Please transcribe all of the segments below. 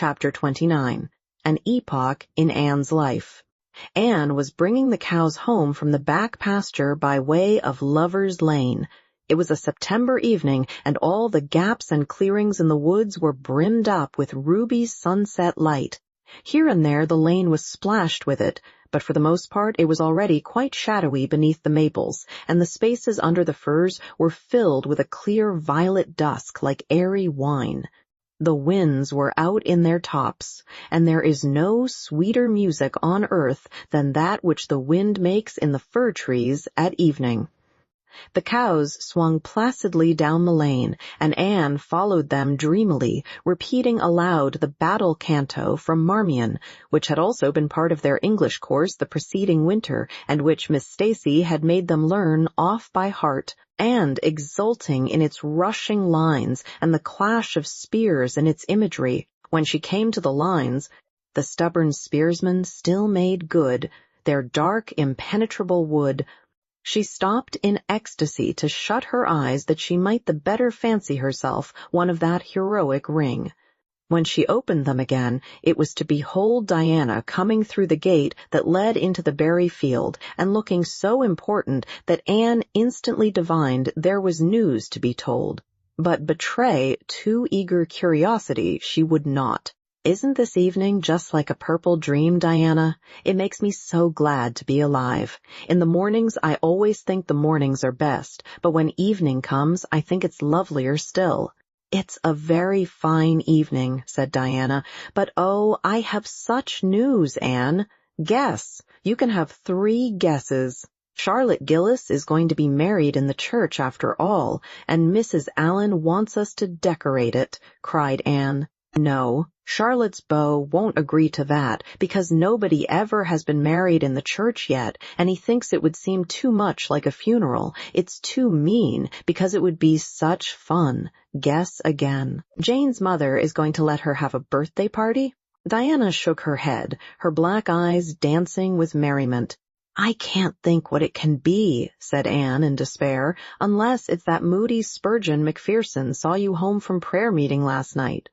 Chapter 29. An Epoch in Anne's Life. Anne was bringing the cows home from the back pasture by way of Lover's Lane. It was a September evening, and all the gaps and clearings in the woods were brimmed up with ruby sunset light. Here and there the lane was splashed with it, but for the most part it was already quite shadowy beneath the maples, and the spaces under the firs were filled with a clear violet dusk like airy wine. The winds were out in their tops, and there is no sweeter music on earth than that which the wind makes in the fir trees at evening. The cows swung placidly down the lane, and Anne followed them dreamily, repeating aloud the battle canto from Marmion, which had also been part of their English course the preceding winter, and which Miss Stacy had made them learn off by heart, and exulting in its rushing lines and the clash of spears in its imagery. When she came to the lines, the stubborn spearsmen still made good their dark, impenetrable wood. She stopped in ecstasy to shut her eyes that she might the better fancy herself one of that heroic ring. When she opened them again, it was to behold Diana coming through the gate that led into the berry field, and looking so important that Anne instantly divined there was news to be told. But betray too eager curiosity she would not. "Isn't this evening just like a purple dream, Diana? It makes me so glad to be alive. In the mornings I always think the mornings are best, but when evening comes I think it's lovelier still." "It's a very fine evening," said Diana, "but oh, I have such news, Anne. Guess. You can have 3 guesses. Charlotte Gillis is going to be married in the church after all, and Mrs. Allen wants us to decorate it," cried Anne. "No, Charlotte's beau won't agree to that, because nobody ever has been married in the church yet, and he thinks it would seem too much like a funeral. It's too mean, because it would be such fun. Guess again." "Jane's mother is going to let her have a birthday party?" Diana shook her head, her black eyes dancing with merriment. "I can't think what it can be," said Anne in despair, "unless it's that moody Spurgeon Macpherson saw you home from prayer meeting last night."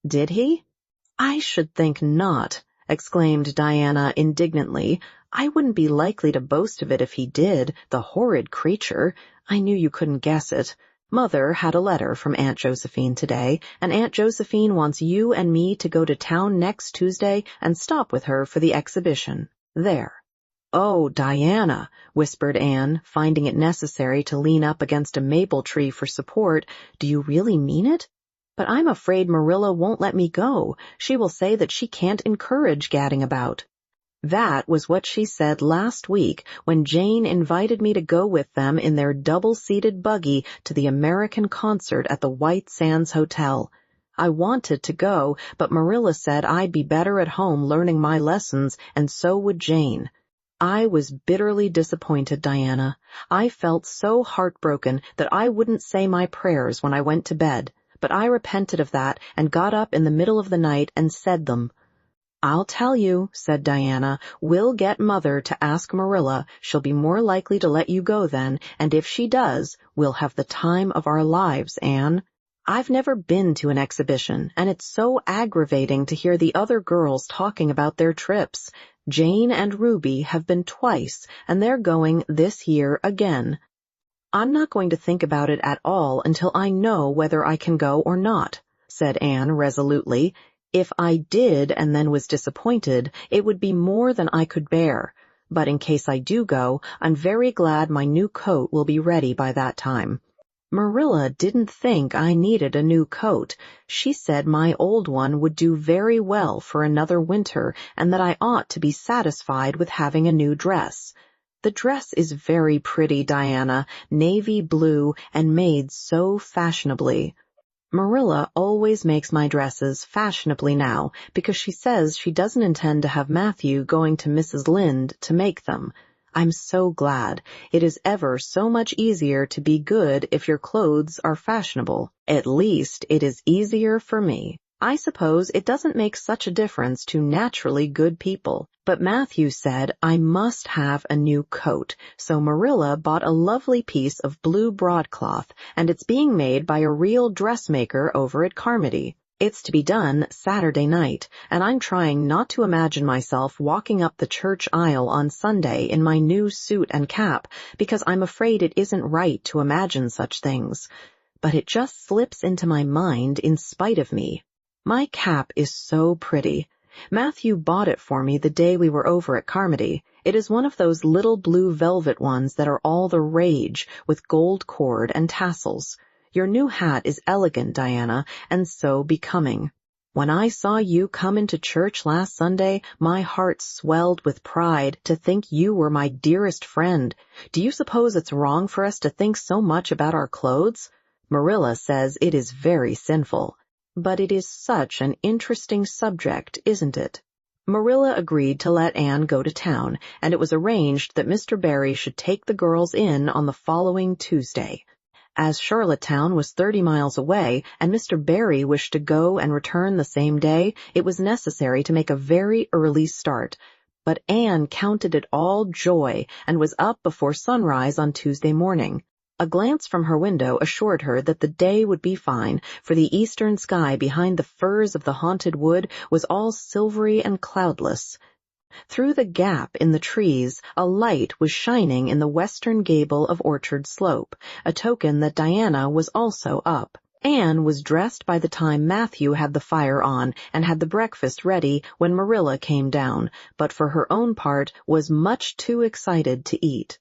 "Did he?" "I should think not," exclaimed Diana indignantly. "I wouldn't be likely to boast of it if he did, the horrid creature. I knew you couldn't guess it. Mother had a letter from Aunt Josephine today, and Aunt Josephine wants you and me to go to town next Tuesday and stop with her for the exhibition. There." "Oh, Diana," whispered Anne, finding it necessary to lean up against a maple tree for support, "do you really mean it? But I'm afraid Marilla won't let me go. She will say that she can't encourage gadding about." "That was what she said last week when Jane invited me to go with them in their double-seated buggy to the American concert at the White Sands Hotel. I wanted to go, but Marilla said I'd be better at home learning my lessons, and so would Jane. I was bitterly disappointed, Diana. I felt so heartbroken that I wouldn't say my prayers when I went to bed. But I repented of that and got up in the middle of the night and said them." "I'll tell you," said Diana, "we'll get Mother to ask Marilla. She'll be more likely to let you go then, and if she does, we'll have the time of our lives, Anne. I've never been to an exhibition, and it's so aggravating to hear the other girls talking about their trips. Jane and Ruby have been twice, and they're going this year again. I'm not going to think about it at all until I know whether I can go or not," said Anne resolutely. "If I did and then was disappointed, it would be more than I could bear. But in case I do go, I'm very glad my new coat will be ready by that time. Marilla didn't think I needed a new coat. She said my old one would do very well for another winter, and that I ought to be satisfied with having a new dress. The dress is very pretty, Diana, navy blue and made so fashionably. Marilla always makes my dresses fashionably now because she says she doesn't intend to have Matthew going to Mrs. Lynde to make them. I'm so glad. It is ever so much easier to be good if your clothes are fashionable. At least it is easier for me. I suppose it doesn't make such a difference to naturally good people. But Matthew said I must have a new coat, so Marilla bought a lovely piece of blue broadcloth, and it's being made by a real dressmaker over at Carmody. It's to be done Saturday night, and I'm trying not to imagine myself walking up the church aisle on Sunday in my new suit and cap because I'm afraid it isn't right to imagine such things. But it just slips into my mind in spite of me. My cap is so pretty. Matthew bought it for me the day we were over at Carmody. It is one of those little blue velvet ones that are all the rage, with gold cord and tassels. Your new hat is elegant, Diana, and so becoming. When I saw you come into church last Sunday, my heart swelled with pride to think you were my dearest friend. Do you suppose it's wrong for us to think so much about our clothes? Marilla says it is very sinful. But it is such an interesting subject, isn't it? Marilla agreed to let Anne go to town, and it was arranged that Mr. Barry should take the girls in on the following Tuesday. As Charlottetown was 30 miles away, and Mr. Barry wished to go and return the same day, it was necessary to make a very early start. But Anne counted it all joy and was up before sunrise on Tuesday morning. A glance from her window assured her that the day would be fine, for the eastern sky behind the firs of the haunted wood was all silvery and cloudless. Through the gap in the trees, a light was shining in the western gable of Orchard Slope, a token that Diana was also up. Anne was dressed by the time Matthew had the fire on and had the breakfast ready when Marilla came down, but for her own part was much too excited to eat.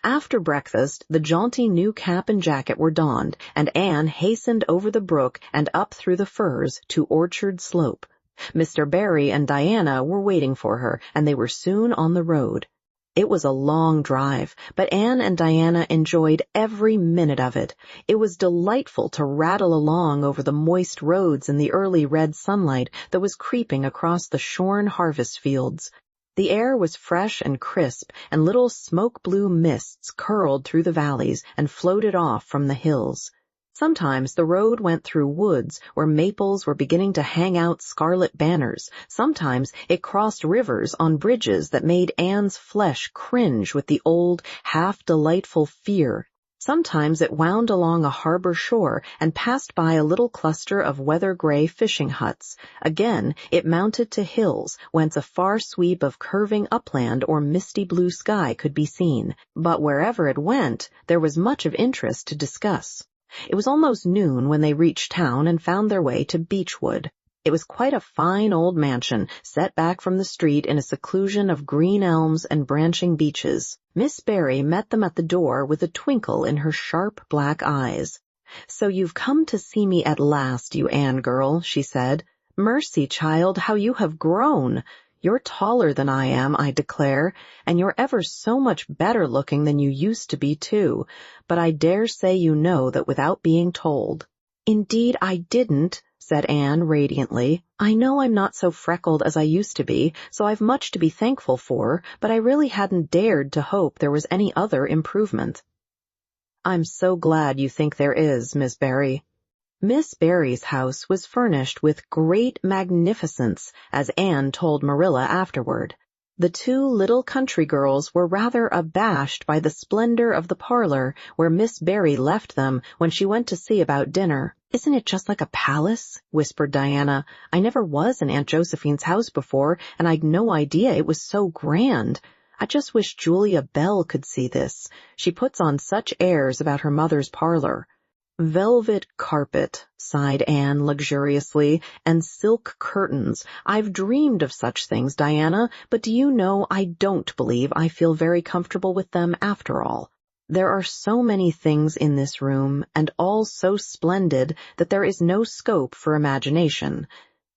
After breakfast, the jaunty new cap and jacket were donned, and Anne hastened over the brook and up through the firs to Orchard Slope. Mr. Barry and Diana were waiting for her, and they were soon on the road. It was a long drive, but Anne and Diana enjoyed every minute of it. It was delightful to rattle along over the moist roads in the early red sunlight that was creeping across the shorn harvest fields. The air was fresh and crisp, and little smoke-blue mists curled through the valleys and floated off from the hills. Sometimes the road went through woods where maples were beginning to hang out scarlet banners. Sometimes it crossed rivers on bridges that made Anne's flesh cringe with the old, half-delightful fear. Sometimes it wound along a harbor shore and passed by a little cluster of weather-gray fishing huts. Again, it mounted to hills, whence a far sweep of curving upland or misty blue sky could be seen. But wherever it went, there was much of interest to discuss. It was almost noon when they reached town and found their way to Beechwood. It was quite a fine old mansion, set back from the street in a seclusion of green elms and branching beeches. Miss Barry met them at the door with a twinkle in her sharp black eyes. "So you've come to see me at last, you Anne girl," she said. "Mercy, child, how you have grown! You're taller than I am, I declare, and you're ever so much better looking than you used to be, too. But I dare say you know that without being told." "Indeed I didn't," said Anne radiantly. "I know I'm not so freckled as I used to be, so I've much to be thankful for, but I really hadn't dared to hope there was any other improvement." "I'm so glad you think there is, Miss Barry." Miss Barry's house was furnished with great magnificence, as Anne told Marilla afterward. The two little country girls were rather abashed by the splendor of the parlor where Miss Barry left them when she went to see about dinner. "Isn't it just like a palace?" whispered Diana. "I never was in Aunt Josephine's house before, and I'd no idea it was so grand. I just wish Julia Bell could see this. She puts on such airs about her mother's parlor." "Velvet carpet," sighed Anne luxuriously, "and silk curtains. I've dreamed of such things, Diana, but do you know I don't believe I feel very comfortable with them after all. There are so many things in this room, and all so splendid that there is no scope for imagination.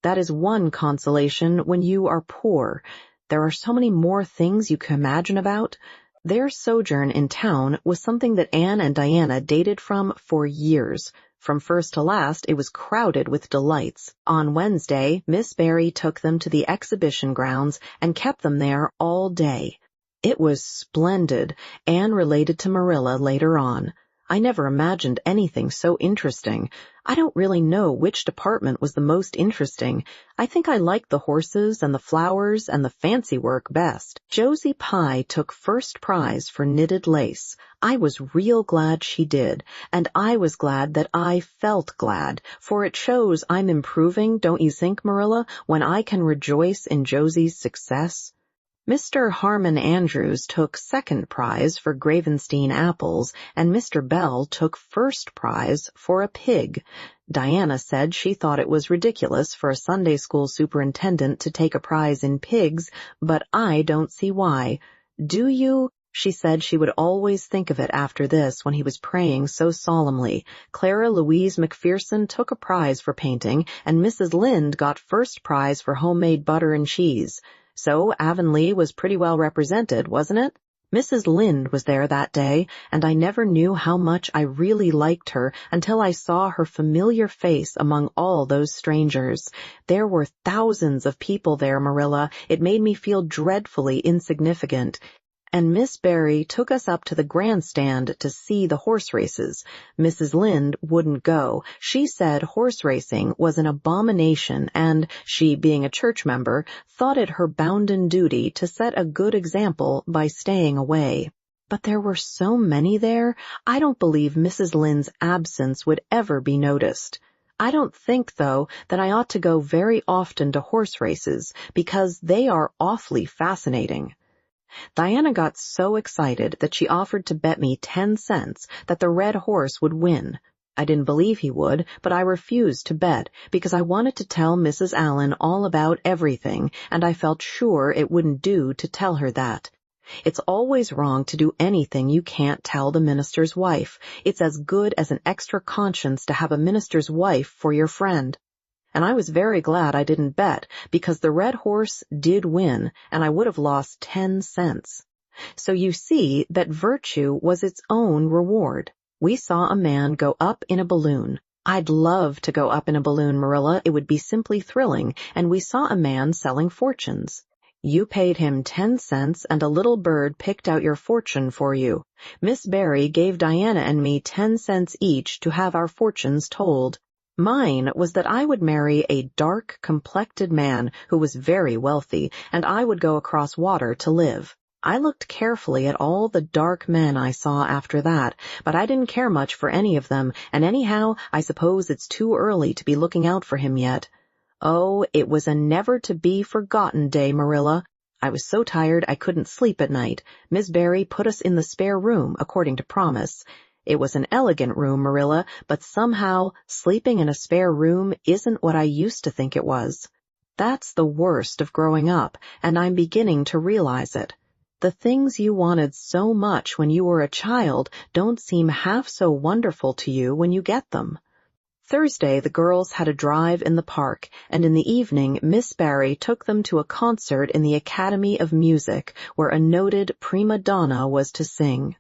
That is one consolation when you are poor. There are so many more things you can imagine about. Their sojourn in town was something that Anne and Diana dated from for years. From first to last, it was crowded with delights. On Wednesday, Miss Barry took them to the exhibition grounds and kept them there all day. It was splendid, Anne related to Marilla later on. I never imagined anything so interesting. I don't really know which department was the most interesting. I think I liked the horses and the flowers and the fancy work best. Josie Pye took first prize for knitted lace. I was real glad she did, and I was glad that I felt glad, for it shows I'm improving, don't you think, Marilla, when I can rejoice in Josie's success? Mr. Harmon Andrews took second prize for Gravenstein apples, and Mr. Bell took first prize for a pig. Diana said she thought it was ridiculous for a Sunday school superintendent to take a prize in pigs, but I don't see why. Do you? She said she would always think of it after this when he was praying so solemnly. Clara Louise McPherson took a prize for painting, and Mrs. Lynde got first prize for homemade butter and cheese. So Avonlea was pretty well represented, wasn't it? Mrs. Lynde was there that day, and I never knew how much I really liked her until I saw her familiar face among all those strangers. There were thousands of people there, Marilla. It made me feel dreadfully insignificant. And Miss Barry took us up to the grandstand to see the horse races. Mrs. Lynde wouldn't go. She said horse racing was an abomination, and she, being a church member, thought it her bounden duty to set a good example by staying away. But there were so many there, I don't believe Mrs. Lynde's absence would ever be noticed. I don't think, though, that I ought to go very often to horse races, because they are awfully fascinating. Diana got so excited that she offered to bet me 10 cents that the red horse would win. I didn't believe he would, but I refused to bet because I wanted to tell Mrs. Allen all about everything, and I felt sure it wouldn't do to tell her that. It's always wrong to do anything you can't tell the minister's wife. It's as good as an extra conscience to have a minister's wife for your friend. And I was very glad I didn't bet, because the red horse did win, and I would have lost 10 cents. So you see that virtue was its own reward. We saw a man go up in a balloon. I'd love to go up in a balloon, Marilla. It would be simply thrilling. And we saw a man selling fortunes. You paid him 10 cents, and a little bird picked out your fortune for you. Miss Barry gave Diana and me 10 cents each to have our fortunes told. Mine was that I would marry a dark-complected man who was very wealthy, and I would go across water to live. I looked carefully at all the dark men I saw after that, but I didn't care much for any of them, and anyhow, I suppose it's too early to be looking out for him yet. Oh, it was a never-to-be-forgotten day, Marilla. I was so tired I couldn't sleep at night. Miss Barry put us in the spare room, according to promise. It was an elegant room, Marilla, but somehow sleeping in a spare room isn't what I used to think it was. That's the worst of growing up, and I'm beginning to realize it. The things you wanted so much when you were a child don't seem half so wonderful to you when you get them. Thursday, the girls had a drive in the park, and in the evening, Miss Barry took them to a concert in the Academy of Music, where a noted prima donna was to sing.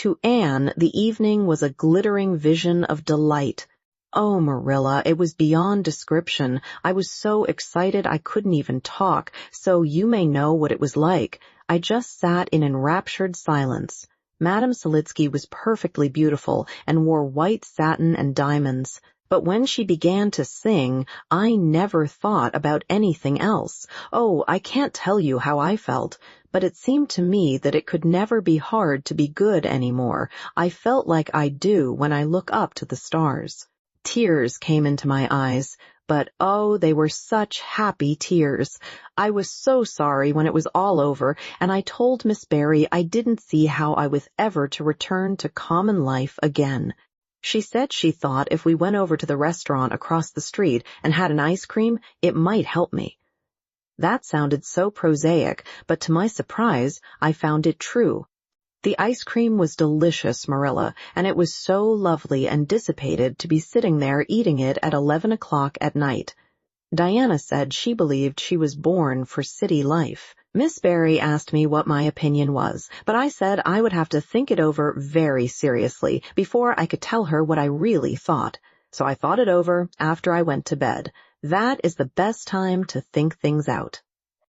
To Anne, the evening was a glittering vision of delight. Oh, Marilla, it was beyond description. I was so excited I couldn't even talk, so you may know what it was like. I just sat in enraptured silence. Madame Selitsky was perfectly beautiful and wore white satin and diamonds. But when she began to sing, I never thought about anything else. Oh, I can't tell you how I felt, but it seemed to me that it could never be hard to be good anymore. I felt like I do when I look up to the stars. Tears came into my eyes, but oh, they were such happy tears. I was so sorry when it was all over, and I told Miss Barry I didn't see how I was ever to return to common life again. She said she thought if we went over to the restaurant across the street and had an ice cream, it might help me. That sounded so prosaic, but to my surprise, I found it true. The ice cream was delicious, Marilla, and it was so lovely and dissipated to be sitting there eating it at 11 o'clock at night. Diana said she believed she was born for city life. Miss Barry asked me what my opinion was, but I said I would have to think it over very seriously before I could tell her what I really thought. So I thought it over after I went to bed. That is the best time to think things out.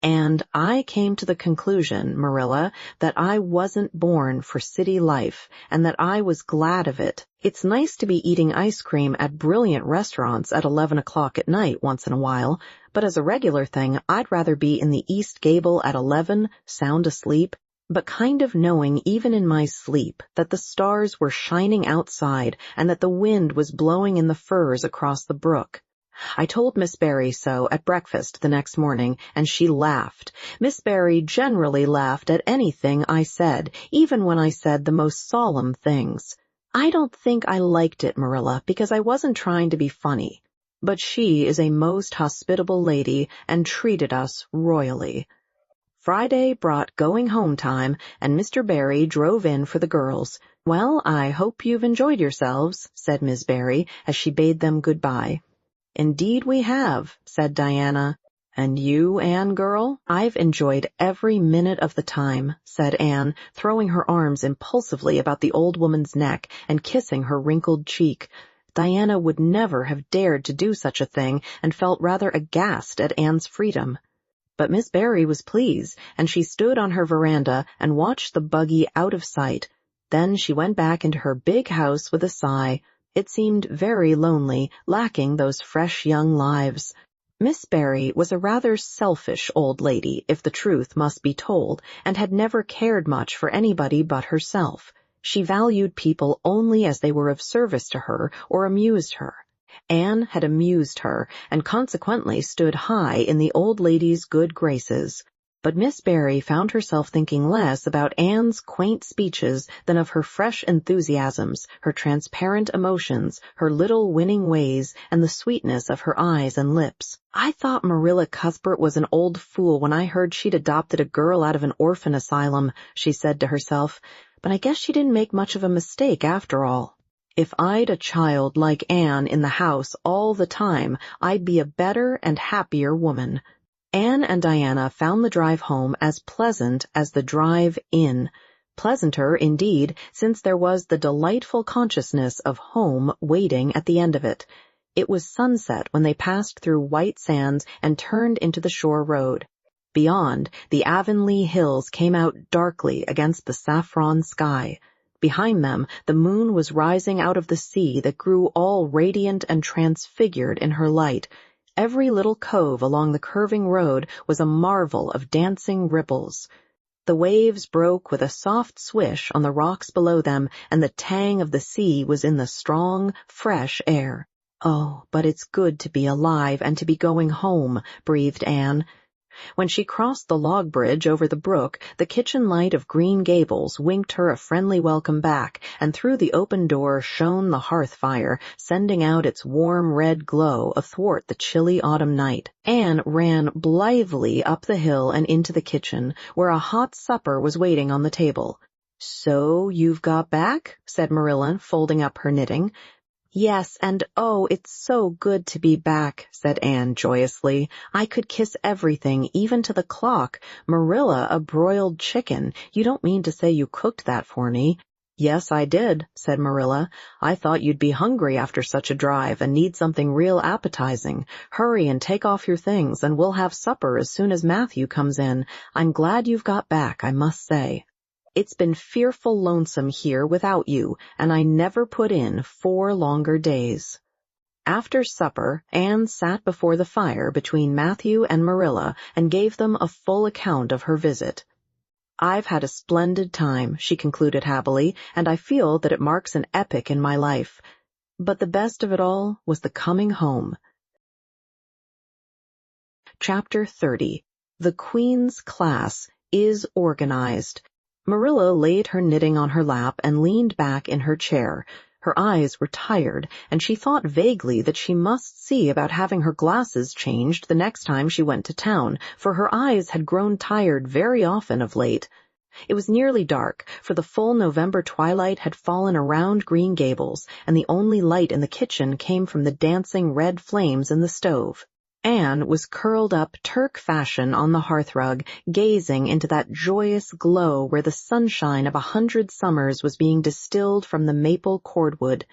And I came to the conclusion, Marilla, that I wasn't born for city life and that I was glad of it. It's nice to be eating ice cream at brilliant restaurants at 11 o'clock at night once in a while, but as a regular thing, I'd rather be in the East Gable at 11, sound asleep, but kind of knowing even in my sleep that the stars were shining outside and that the wind was blowing in the firs across the brook. I told Miss Barry so at breakfast the next morning, and she laughed. Miss Barry generally laughed at anything I said, even when I said the most solemn things. I don't think I liked it, Marilla, because I wasn't trying to be funny. But she is a most hospitable lady and treated us royally. Friday brought going-home time, and Mr. Barry drove in for the girls. "Well, I hope you've enjoyed yourselves," said Miss Barry as she bade them goodbye. "Indeed we have," said Diana. "And you, Anne girl?" "I've enjoyed every minute of the time," said Anne, throwing her arms impulsively about the old woman's neck and kissing her wrinkled cheek. Diana would never have dared to do such a thing and felt rather aghast at Anne's freedom. But Miss Barry was pleased, and she stood on her veranda and watched the buggy out of sight. Then she went back into her big house with a sigh. It seemed very lonely, lacking those fresh young lives. Miss Barry was a rather selfish old lady, if the truth must be told, and had never cared much for anybody but herself. She valued people only as they were of service to her or amused her. Anne had amused her, and consequently stood high in the old lady's good graces. But Miss Barry found herself thinking less about Anne's quaint speeches than of her fresh enthusiasms, her transparent emotions, her little winning ways, and the sweetness of her eyes and lips. "I thought Marilla Cuthbert was an old fool when I heard she'd adopted a girl out of an orphan asylum," she said to herself, "but I guess she didn't make much of a mistake after all. If I'd a child like Anne in the house all the time, I'd be a better and happier woman." Anne and Diana found the drive home as pleasant as the drive in. Pleasanter, indeed, since there was the delightful consciousness of home waiting at the end of it. It was sunset when they passed through White Sands and turned into the shore road. Beyond, the Avonlea hills came out darkly against the saffron sky. Behind them, the moon was rising out of the sea that grew all radiant and transfigured in her light. Every little cove along the curving road was a marvel of dancing ripples. The waves broke with a soft swish on the rocks below them, and the tang of the sea was in the strong, fresh air. "Oh, but it's good to be alive and to be going home," breathed Anne. When she crossed the log bridge over the brook, the kitchen light of Green Gables winked her a friendly welcome back, and through the open door shone the hearth fire, sending out its warm red glow athwart the chilly autumn night. Anne ran blithely up the hill and into the kitchen, where a hot supper was waiting on the table. "So you've got back?" said Marilla, folding up her knitting. "Yes, and oh, it's so good to be back," said Anne joyously. "I could kiss everything, even to the clock. Marilla, a broiled chicken. You don't mean to say you cooked that for me?" "Yes, I did," said Marilla. "I thought you'd be hungry after such a drive and need something real appetizing. Hurry and take off your things, and we'll have supper as soon as Matthew comes in. I'm glad you've got back, I must say. It's been fearful lonesome here without you, and I never put in 4 longer days." After supper, Anne sat before the fire between Matthew and Marilla and gave them a full account of her visit. "I've had a splendid time," she concluded happily, "and I feel that it marks an epoch in my life. But the best of it all was the coming home." Chapter 30. The Queen's Class is Organized. Marilla laid her knitting on her lap and leaned back in her chair. Her eyes were tired, and she thought vaguely that she must see about having her glasses changed the next time she went to town, for her eyes had grown tired very often of late. It was nearly dark, for the full November twilight had fallen around Green Gables, and the only light in the kitchen came from the dancing red flames in the stove. Anne was curled up Turk fashion on the hearthrug, gazing into that joyous glow where the sunshine of 100 summers was being distilled from the maple cordwood.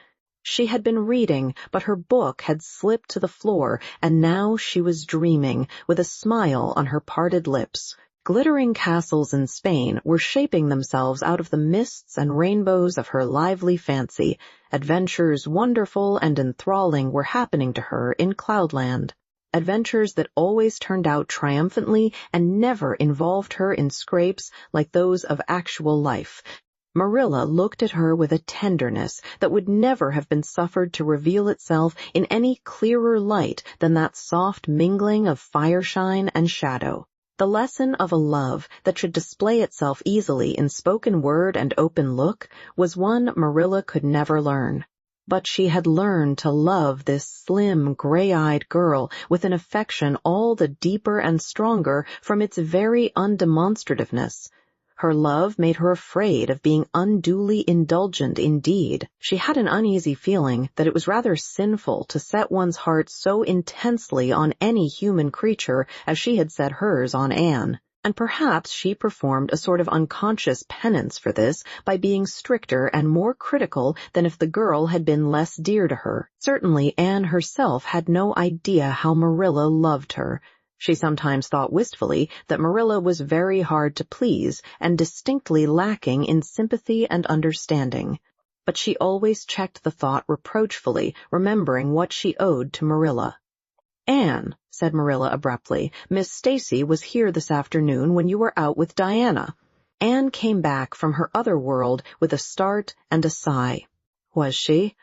She had been reading, but her book had slipped to the floor, and now she was dreaming, with a smile on her parted lips. Glittering castles in Spain were shaping themselves out of the mists and rainbows of her lively fancy. Adventures wonderful and enthralling were happening to her in Cloudland. Adventures that always turned out triumphantly and never involved her in scrapes like those of actual life. Marilla looked at her with a tenderness that would never have been suffered to reveal itself in any clearer light than that soft mingling of fireshine and shadow. The lesson of a love that should display itself easily in spoken word and open look was one Marilla could never learn. But she had learned to love this slim, gray-eyed girl with an affection all the deeper and stronger from its very undemonstrativeness. Her love made her afraid of being unduly indulgent indeed. She had an uneasy feeling that it was rather sinful to set one's heart so intensely on any human creature as she had set hers on Anne, and perhaps she performed a sort of unconscious penance for this by being stricter and more critical than if the girl had been less dear to her. Certainly Anne herself had no idea how Marilla loved her. She sometimes thought wistfully that Marilla was very hard to please and distinctly lacking in sympathy and understanding. But she always checked the thought reproachfully, remembering what she owed to Marilla. "Anne," said Marilla abruptly, "Miss Stacy was here this afternoon when you were out with Diana." Anne came back from her other world with a start and a sigh. "Was she?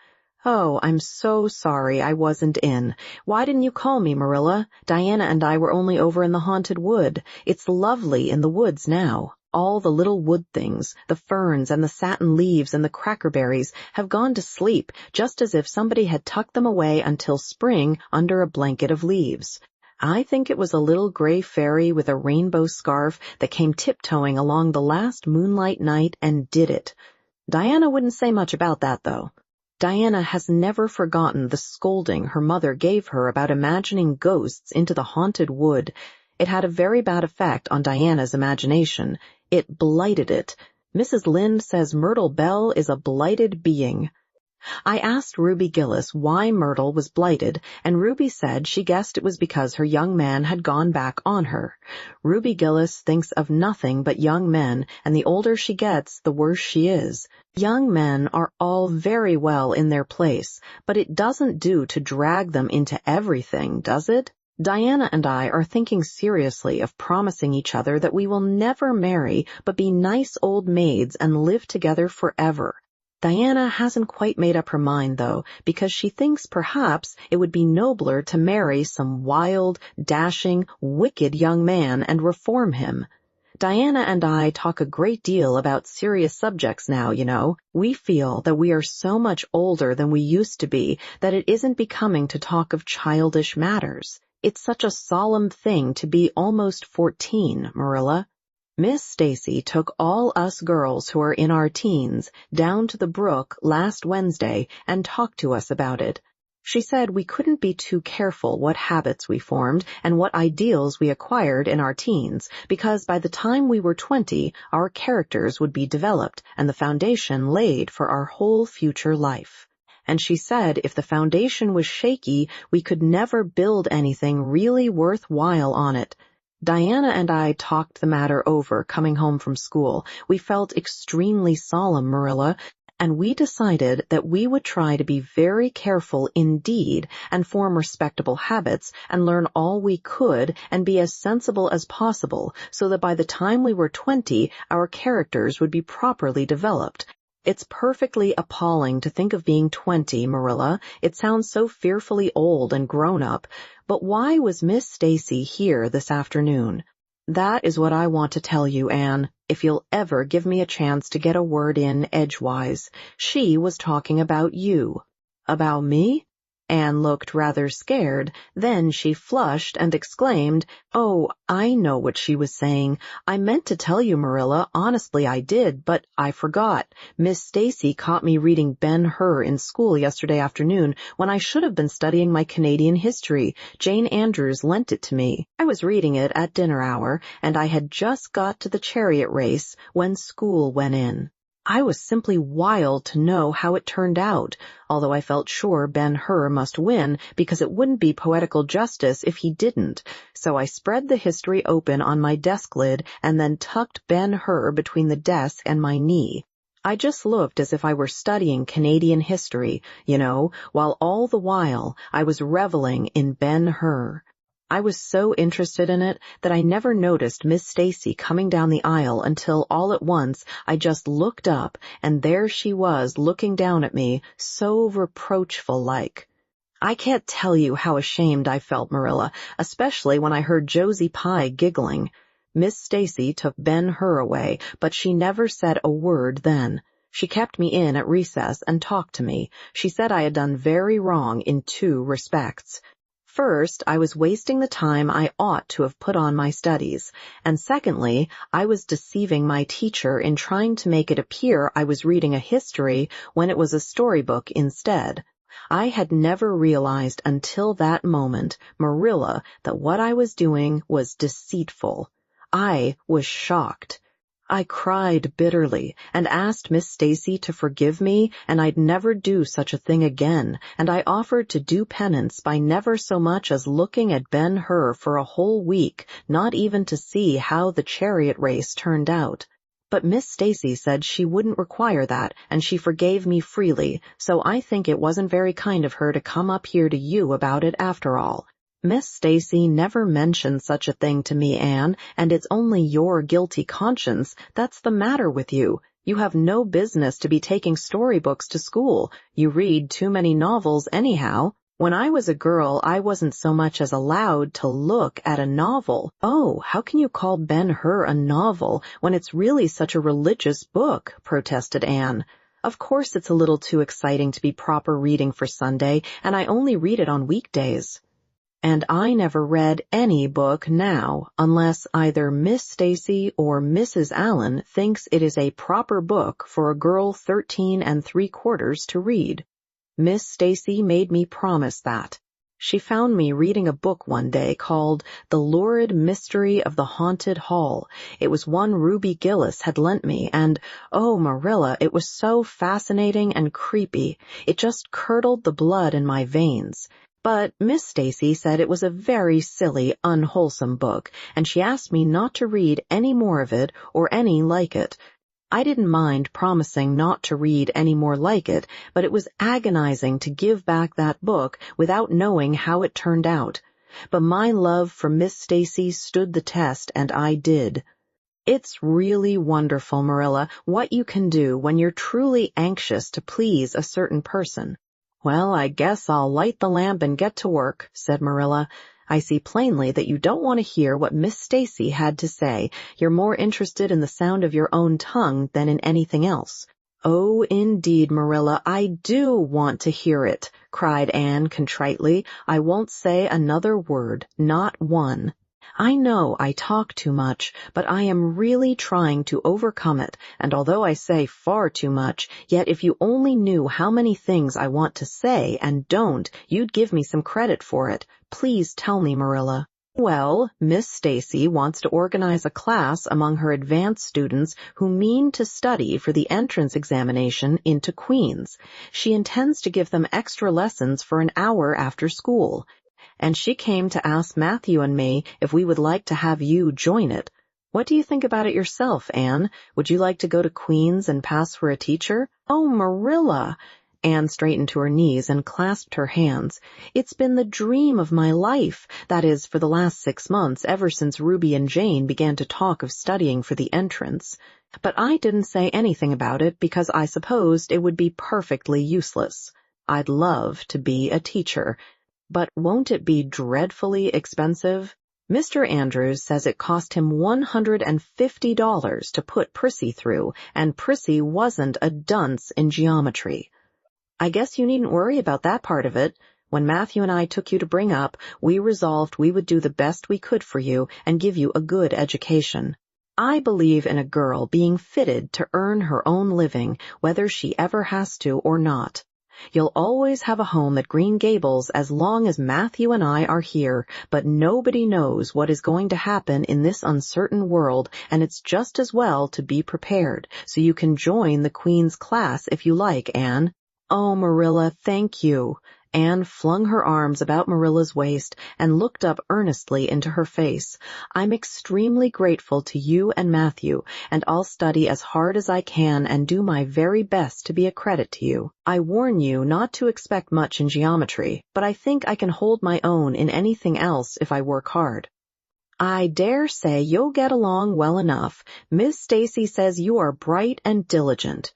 Oh, I'm so sorry I wasn't in. Why didn't you call me, Marilla? Diana and I were only over in the haunted wood. It's lovely in the woods now. All the little wood things, the ferns and the satin leaves and the crackerberries, have gone to sleep, just as if somebody had tucked them away until spring under a blanket of leaves. I think it was a little gray fairy with a rainbow scarf that came tiptoeing along the last moonlight night and did it. Diana wouldn't say much about that, though. Diana has never forgotten the scolding her mother gave her about imagining ghosts into the haunted wood. It had a very bad effect on Diana's imagination. It blighted it. Mrs. Lynde says Myrtle Bell is a blighted being. I asked Ruby Gillis why Myrtle was blighted, and Ruby said she guessed it was because her young man had gone back on her. Ruby Gillis thinks of nothing but young men, and the older she gets, the worse she is. Young men are all very well in their place, but it doesn't do to drag them into everything, does it? Diana and I are thinking seriously of promising each other that we will never marry, but be nice old maids and live together forever. Diana hasn't quite made up her mind, though, because she thinks perhaps it would be nobler to marry some wild, dashing, wicked young man and reform him. Diana and I talk a great deal about serious subjects now, you know. We feel that we are so much older than we used to be that it isn't becoming to talk of childish matters. It's such a solemn thing to be almost 14, Marilla. Miss Stacy took all us girls who are in our teens down to the brook last Wednesday and talked to us about it. She said we couldn't be too careful what habits we formed and what ideals we acquired in our teens, because by the time we were 20, our characters would be developed and the foundation laid for our whole future life. And she said if the foundation was shaky, we could never build anything really worthwhile on it. Diana and I talked the matter over coming home from school. We felt extremely solemn, Marilla, and we decided that we would try to be very careful indeed and form respectable habits and learn all we could and be as sensible as possible so that by the time we were 20, our characters would be properly developed. It's perfectly appalling to think of being 20, Marilla. It sounds so fearfully old and grown up. But why was Miss Stacy here this afternoon? That is what I want to tell you, Anne, if you'll ever give me a chance to get a word in edgewise. She was talking about you. About me? Anne looked rather scared. Then she flushed and exclaimed, "Oh, I know what she was saying. I meant to tell you, Marilla, honestly I did, but I forgot. Miss Stacy caught me reading Ben-Hur in school yesterday afternoon when I should have been studying my Canadian history. Jane Andrews lent it to me. I was reading it at dinner hour, and I had just got to the chariot race when school went in." I was simply wild to know how it turned out, although I felt sure Ben-Hur must win because it wouldn't be poetical justice if he didn't, so I spread the history open on my desk lid and then tucked Ben-Hur between the desk and my knee. I just looked as if I were studying Canadian history, while all the while I was reveling in Ben-Hur. I was so interested in it that I never noticed Miss Stacy coming down the aisle until all at once I just looked up, and there she was looking down at me, so reproachful-like. I can't tell you how ashamed I felt, Marilla, especially when I heard Josie Pye giggling. Miss Stacy took Ben-Hur away, but she never said a word then. She kept me in at recess and talked to me. She said I had done very wrong in 2 respects. First, I was wasting the time I ought to have put on my studies, and secondly, I was deceiving my teacher in trying to make it appear I was reading a history when it was a storybook instead. I had never realized until that moment, Marilla, that what I was doing was deceitful. I was shocked. I cried bitterly and asked Miss Stacy to forgive me, and I'd never do such a thing again, and I offered to do penance by never so much as looking at Ben-Hur for a whole week, not even to see how the chariot race turned out. But Miss Stacy said she wouldn't require that, and she forgave me freely, so I think it wasn't very kind of her to come up here to you about it after all. Miss Stacy never mentioned such a thing to me, Anne, and it's only your guilty conscience that's the matter with you. You have no business to be taking storybooks to school. You read too many novels anyhow. When I was a girl, I wasn't so much as allowed to look at a novel. Oh, how can you call Ben-Hur a novel when it's really such a religious book? Protested Anne. Of course it's a little too exciting to be proper reading for Sunday, and I only read it on weekdays. And I never read any book now, unless either Miss Stacy or Mrs. Allen thinks it is a proper book for a girl 13 3/4 to read. Miss Stacy made me promise that. She found me reading a book one day called The Lurid Mystery of the Haunted Hall. It was one Ruby Gillis had lent me, and, oh, Marilla, it was so fascinating and creepy. It just curdled the blood in my veins. But Miss Stacy said it was a very silly, unwholesome book, and she asked me not to read any more of it or any like it. I didn't mind promising not to read any more like it, but it was agonizing to give back that book without knowing how it turned out. But my love for Miss Stacy stood the test, and I did. It's really wonderful, Marilla, what you can do when you're truly anxious to please a certain person. Well, I guess I'll light the lamp and get to work, said Marilla. I see plainly that you don't want to hear what Miss Stacy had to say. You're more interested in the sound of your own tongue than in anything else. Oh, indeed, Marilla, I do want to hear it, cried Anne contritely. I won't say another word, not one. I know I talk too much, but I am really trying to overcome it, and although I say far too much, yet if you only knew how many things I want to say and don't, you'd give me some credit for it. Please tell me, Marilla. Well, Miss Stacy wants to organize a class among her advanced students who mean to study for the entrance examination into Queen's. She intends to give them extra lessons for an hour after school. And she came to ask Matthew and me if we would like to have you join it. What do you think about it yourself, Anne? Would you like to go to Queen's and pass for a teacher? Oh, Marilla! Anne straightened to her knees and clasped her hands. It's been the dream of my life, that is, for the last 6 months, ever since Ruby and Jane began to talk of studying for the entrance. But I didn't say anything about it because I supposed it would be perfectly useless. I'd love to be a teacher. But won't it be dreadfully expensive? Mr. Andrews says it cost him $150 to put Prissy through, and Prissy wasn't a dunce in geometry. I guess you needn't worry about that part of it. When Matthew and I took you to bring up, we resolved we would do the best we could for you and give you a good education. I believe in a girl being fitted to earn her own living, whether she ever has to or not. You'll always have a home at Green Gables as long as Matthew and I are here, but nobody knows what is going to happen in this uncertain world, and it's just as well to be prepared, so you can join the Queen's class if you like, Anne." "Oh, Marilla, thank you." Anne flung her arms about Marilla's waist and looked up earnestly into her face. "I'm extremely grateful to you and Matthew, and I'll study as hard as I can and do my very best to be a credit to you. I warn you not to expect much in geometry, but I think I can hold my own in anything else if I work hard." "I dare say you'll get along well enough. Miss Stacy says you are bright and diligent."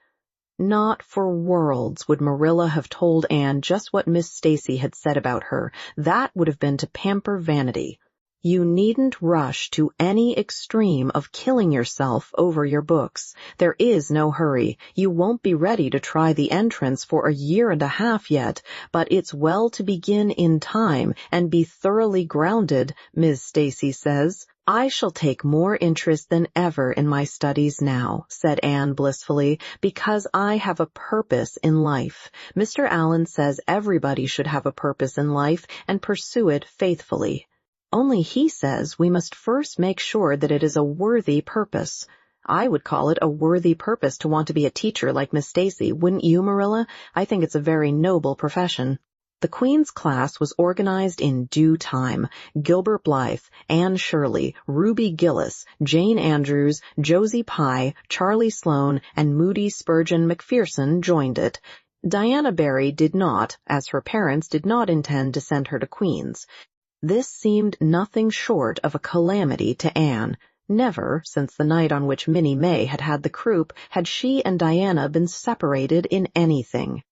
Not for worlds would Marilla have told Anne just what Miss Stacy had said about her. That would have been to pamper vanity. You needn't rush to any extreme of killing yourself over your books. There is no hurry. You won't be ready to try the entrance for 1.5 years yet, but it's well to begin in time and be thoroughly grounded, Miss Stacy says. "I shall take more interest than ever in my studies now," said Anne blissfully, "because I have a purpose in life. Mr. Allen says everybody should have a purpose in life and pursue it faithfully. Only he says we must first make sure that it is a worthy purpose. I would call it a worthy purpose to want to be a teacher like Miss Stacy, wouldn't you, Marilla? I think it's a very noble profession." The Queen's class was organized in due time. Gilbert Blythe, Anne Shirley, Ruby Gillis, Jane Andrews, Josie Pye, Charlie Sloane, and Moody Spurgeon McPherson joined it. Diana Barry did not, as her parents did not intend to send her to Queen's. This seemed nothing short of a calamity to Anne. Never, since the night on which Minnie May had had the croup, had she and Diana been separated in anything.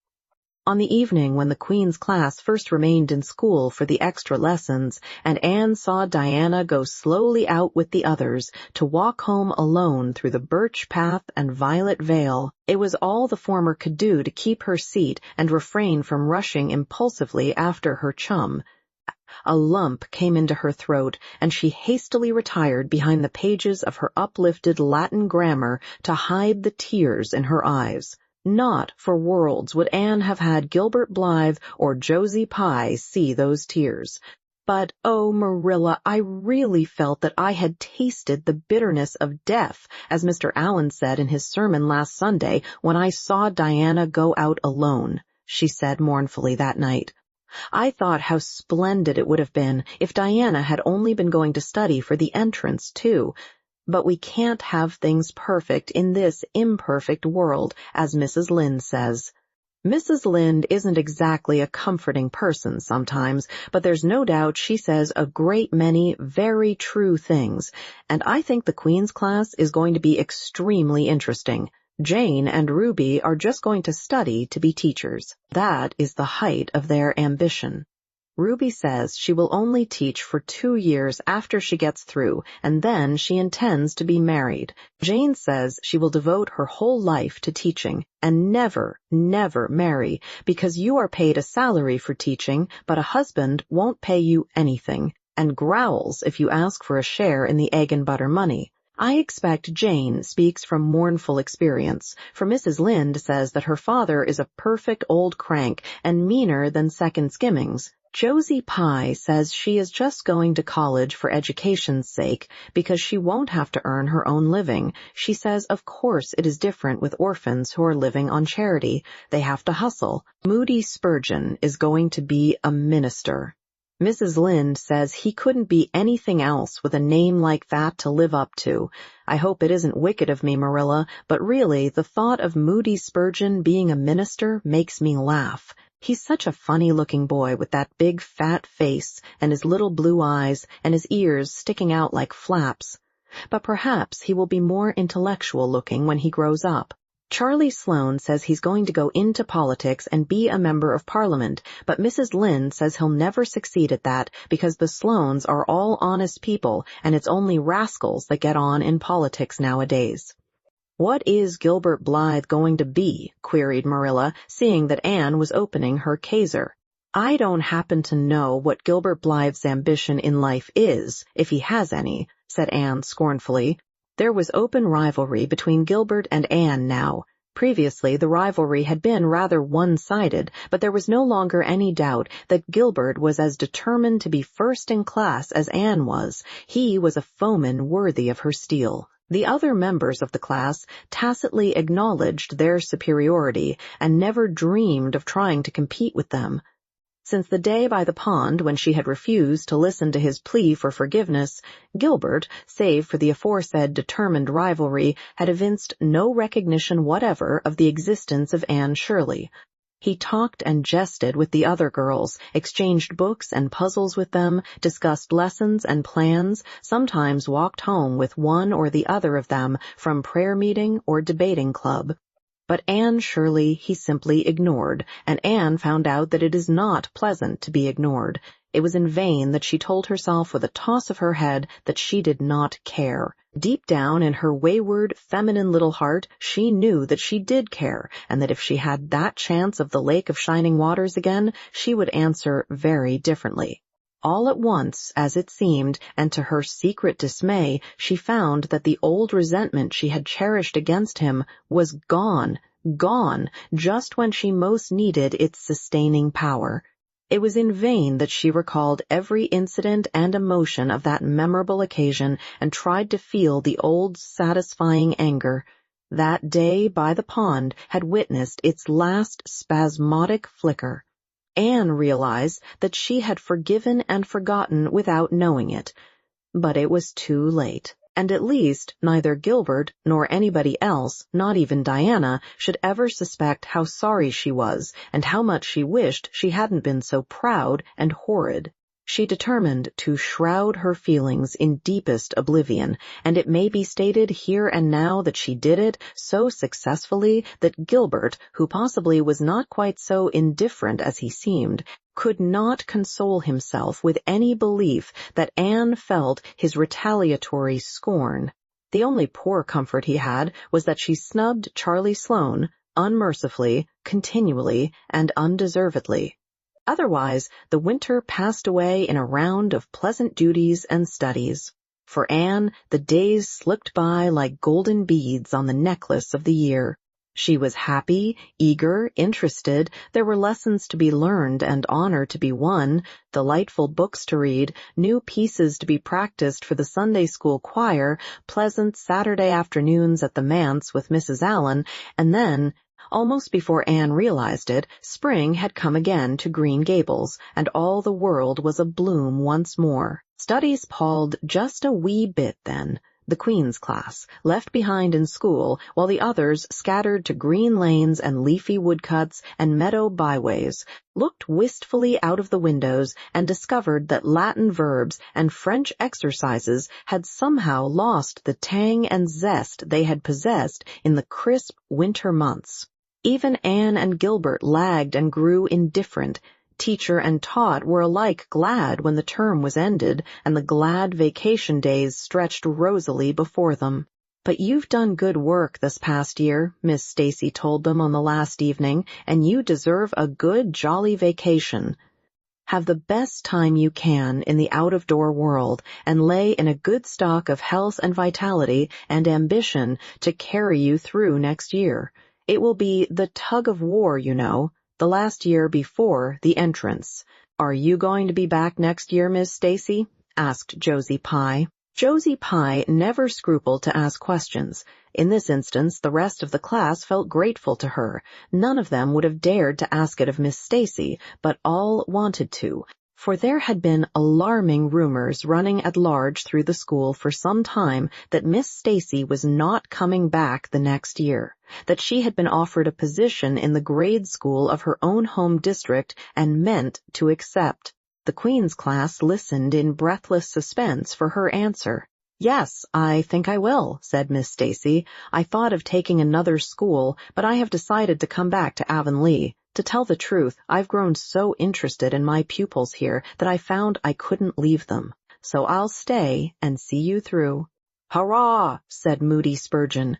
On the evening when the Queen's class first remained in school for the extra lessons, and Anne saw Diana go slowly out with the others to walk home alone through the birch path and violet vale, it was all the former could do to keep her seat and refrain from rushing impulsively after her chum. A lump came into her throat, and she hastily retired behind the pages of her uplifted Latin grammar to hide the tears in her eyes. Not for worlds would Anne have had Gilbert Blythe or Josie Pye see those tears. But, oh, Marilla, I really felt that I had tasted the bitterness of death, as Mr. Allen said in his sermon last Sunday when I saw Diana go out alone, she said mournfully that night. I thought how splendid it would have been if Diana had only been going to study for the entrance, too. But we can't have things perfect in this imperfect world, as Mrs. Lynde says. Mrs. Lynde isn't exactly a comforting person sometimes, but there's no doubt she says a great many very true things, and I think the Queen's class is going to be extremely interesting. Jane and Ruby are just going to study to be teachers. That is the height of their ambition. Ruby says she will only teach for 2 years after she gets through, and then she intends to be married. Jane says she will devote her whole life to teaching, and never, never marry, because you are paid a salary for teaching, but a husband won't pay you anything, and growls if you ask for a share in the egg and butter money. I expect Jane speaks from mournful experience, for Mrs. Lynde says that her father is a perfect old crank and meaner than second skimmings. Josie Pye says she is just going to college for education's sake because she won't have to earn her own living. She says of course it is different with orphans who are living on charity. They have to hustle. Moody Spurgeon is going to be a minister. Mrs. Lynde says he couldn't be anything else with a name like that to live up to. I hope it isn't wicked of me, Marilla, but really the thought of Moody Spurgeon being a minister makes me laugh. He's such a funny-looking boy with that big fat face and his little blue eyes and his ears sticking out like flaps. But perhaps he will be more intellectual-looking when he grows up. Charlie Sloane says he's going to go into politics and be a member of Parliament, but Mrs. Lynde says he'll never succeed at that because the Sloanes are all honest people and it's only rascals that get on in politics nowadays. "What is Gilbert Blythe going to be?" queried Marilla, seeing that Anne was opening her Kaiser. "I don't happen to know what Gilbert Blythe's ambition in life is, if he has any," said Anne scornfully. There was open rivalry between Gilbert and Anne now. Previously, the rivalry had been rather one-sided, but there was no longer any doubt that Gilbert was as determined to be first in class as Anne was. He was a foeman worthy of her steel. The other members of the class tacitly acknowledged their superiority and never dreamed of trying to compete with them. Since the day by the pond when she had refused to listen to his plea for forgiveness, Gilbert, save for the aforesaid determined rivalry, had evinced no recognition whatever of the existence of Anne Shirley. He talked and jested with the other girls, exchanged books and puzzles with them, discussed lessons and plans, sometimes walked home with one or the other of them from prayer meeting or debating club. But Anne Shirley he simply ignored, and Anne found out that it is not pleasant to be ignored. It was in vain that she told herself with a toss of her head that she did not care. Deep down in her wayward, feminine little heart, she knew that she did care, and that if she had that chance of the Lake of Shining Waters again, she would answer very differently. All at once, as it seemed, and to her secret dismay, she found that the old resentment she had cherished against him was gone, just when she most needed its sustaining power. It was in vain that she recalled every incident and emotion of that memorable occasion and tried to feel the old satisfying anger. That day by the pond had witnessed its last spasmodic flicker. Anne realized that she had forgiven and forgotten without knowing it. But it was too late, and at least neither Gilbert nor anybody else, not even Diana, should ever suspect how sorry she was and how much she wished she hadn't been so proud and horrid. She determined to shroud her feelings in deepest oblivion, and it may be stated here and now that she did it so successfully that Gilbert, who possibly was not quite so indifferent as he seemed, could not console himself with any belief that Anne felt his retaliatory scorn. The only poor comfort he had was that she snubbed Charlie Sloane, unmercifully, continually, and undeservedly. Otherwise, the winter passed away in a round of pleasant duties and studies. For Anne, the days slipped by like golden beads on the necklace of the year. She was happy, eager, interested. There were lessons to be learned and honor to be won, delightful books to read, new pieces to be practiced for the Sunday school choir, pleasant Saturday afternoons at the manse with Mrs. Allen, and then, almost before Anne realized it, spring had come again to Green Gables, and all the world was abloom once more. Studies palled just a wee bit then. The Queen's class, left behind in school, while the others, scattered to green lanes and leafy woodcuts and meadow byways, looked wistfully out of the windows and discovered that Latin verbs and French exercises had somehow lost the tang and zest they had possessed in the crisp winter months. Even Anne and Gilbert lagged and grew indifferent. Teacher and taught were alike glad when the term was ended and the glad vacation days stretched rosily before them. "But you've done good work this past year," Miss Stacy told them on the last evening, "and you deserve a good, jolly vacation. Have the best time you can in the out-of-door world and lay in a good stock of health and vitality and ambition to carry you through next year. It will be the tug of war, you know, the last year before the entrance." "Are you going to be back next year, Miss Stacy?" asked Josie Pye. Josie Pye never scrupled to ask questions. In this instance, the rest of the class felt grateful to her. None of them would have dared to ask it of Miss Stacy, but all wanted to, for there had been alarming rumors running at large through the school for some time that Miss Stacy was not coming back the next year, that she had been offered a position in the grade school of her own home district and meant to accept. The Queen's class listened in breathless suspense for her answer. "Yes, I think I will," said Miss Stacy. "I thought of taking another school, but I have decided to come back to Avonlea. To tell the truth, I've grown so interested in my pupils here that I found I couldn't leave them. So I'll stay and see you through." "Hurrah!" said Moody Spurgeon.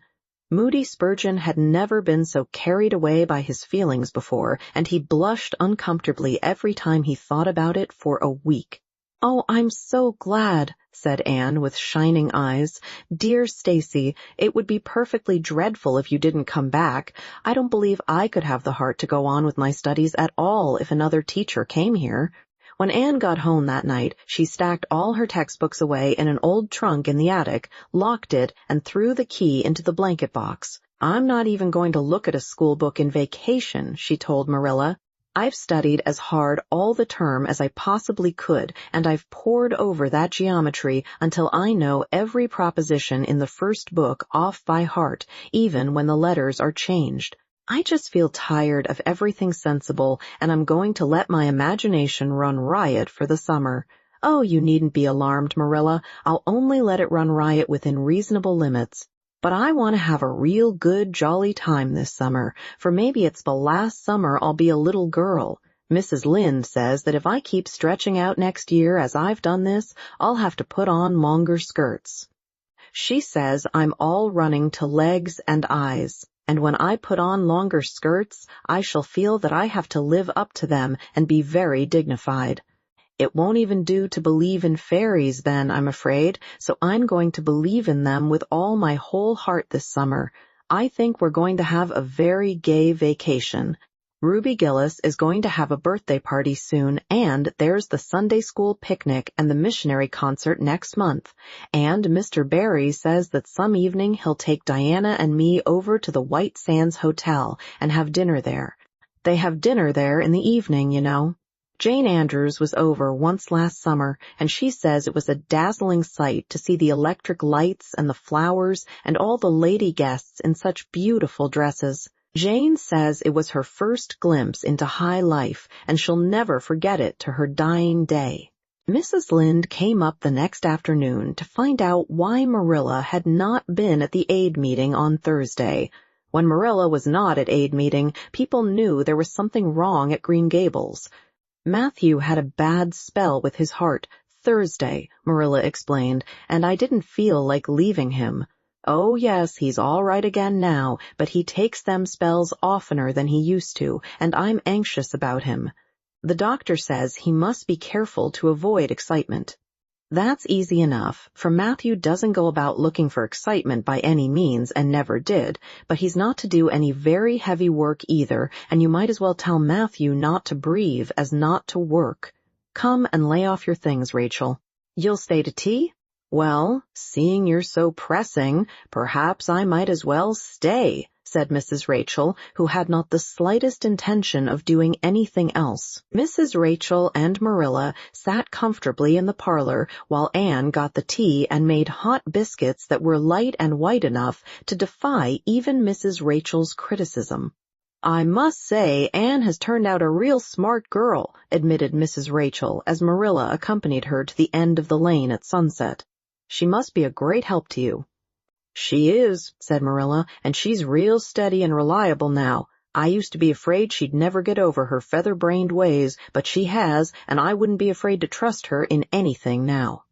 Moody Spurgeon had never been so carried away by his feelings before, and he blushed uncomfortably every time he thought about it for a week. "Oh, I'm so glad," said Anne with shining eyes. "Dear Stacy, it would be perfectly dreadful if you didn't come back. I don't believe I could have the heart to go on with my studies at all if another teacher came here." When Anne got home that night, she stacked all her textbooks away in an old trunk in the attic, locked it, and threw the key into the blanket box. "I'm not even going to look at a school book in vacation," she told Marilla. "I've studied as hard all the term as I possibly could, and I've pored over that geometry until I know every proposition in the first book off by heart, even when the letters are changed. I just feel tired of everything sensible, and I'm going to let my imagination run riot for the summer. Oh, you needn't be alarmed, Marilla. I'll only let it run riot within reasonable limits. But I want to have a real good, jolly time this summer, for maybe it's the last summer I'll be a little girl. Mrs. Lynde says that if I keep stretching out next year as I've done this, I'll have to put on longer skirts. She says I'm all running to legs and eyes, and when I put on longer skirts, I shall feel that I have to live up to them and be very dignified. It won't even do to believe in fairies then, I'm afraid, so I'm going to believe in them with all my whole heart this summer. I think we're going to have a very gay vacation. Ruby Gillis is going to have a birthday party soon, and there's the Sunday school picnic and the missionary concert next month. And Mr. Barry says that some evening he'll take Diana and me over to the White Sands Hotel and have dinner there. They have dinner there in the evening, you know. Jane Andrews was over once last summer, and she says it was a dazzling sight to see the electric lights and the flowers and all the lady guests in such beautiful dresses. Jane says it was her first glimpse into high life, and she'll never forget it to her dying day. Mrs. Lynde came up the next afternoon to find out why Marilla had not been at the aid meeting on Thursday. When Marilla was not at aid meeting, people knew there was something wrong at Green Gables. Matthew had a bad spell with his heart Thursday, Marilla explained, and I didn't feel like leaving him. Oh, yes, he's all right again now, but he takes them spells oftener than he used to, and I'm anxious about him. The doctor says he must be careful to avoid excitement. That's easy enough, for Matthew doesn't go about looking for excitement by any means and never did, but he's not to do any very heavy work either, and you might as well tell Matthew not to breathe as not to work. Come and lay off your things, Rachel. You'll stay to tea? Well, seeing you're so pressing, perhaps I might as well stay, said Mrs. Rachel, who had not the slightest intention of doing anything else. Mrs. Rachel and Marilla sat comfortably in the parlor while Anne got the tea and made hot biscuits that were light and white enough to defy even Mrs. Rachel's criticism. "I must say Anne has turned out a real smart girl," admitted Mrs. Rachel as Marilla accompanied her to the end of the lane at sunset. "She must be a great help to you." "She is," said Marilla, "and she's real steady and reliable now. I used to be afraid she'd never get over her feather-brained ways, but she has, and I wouldn't be afraid to trust her in anything now."